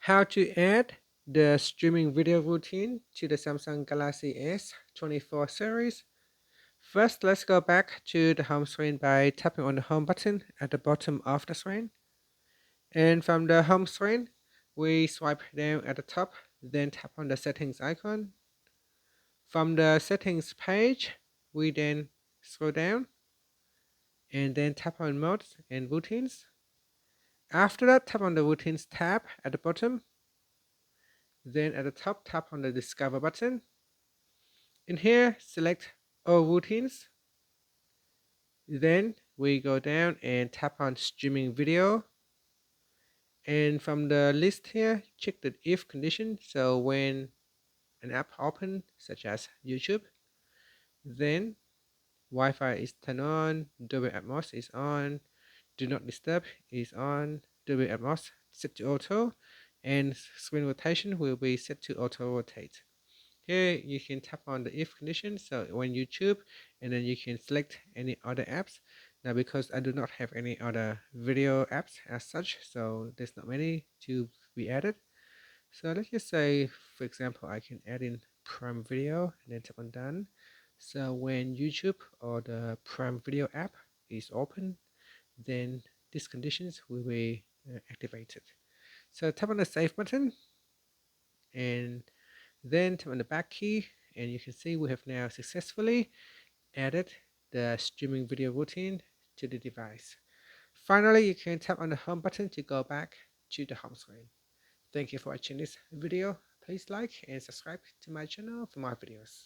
How to add the streaming video routine to the Samsung Galaxy S24 series. First, let's go back to the home screen by tapping on the home button at the bottom of the screen. And from the home screen, we swipe down at the top, then tap on the settings icon. From the settings page, we then scroll down and then tap on modes and routines. After that, tap on the routines tab at the bottom. Then at the top, tap on the discover button. In here, select all routines. Then we go down and tap on streaming video. And from the list here, check the if condition. So when an app open, such as YouTube, then Wi-Fi is turned on, Dolby Atmos is on, Do Not Disturb is on, Dolby Atmos set to auto, and screen rotation will be set to auto rotate. Here you can tap on the if condition, so when YouTube, and then you can select any other apps. Now because I do not have any other video apps as such, so there's not many to be added. So let's just say, for example, I can add in Prime Video and then tap on done. So when YouTube or the Prime Video app is open, then these conditions will be activated. So tap on the save button and then tap on the back key, and you can see we have now successfully added the streaming video routine to the device. Finally, you can tap on the home button to go back to the home screen. Thank you for watching this video. Please like and subscribe to my channel for more videos.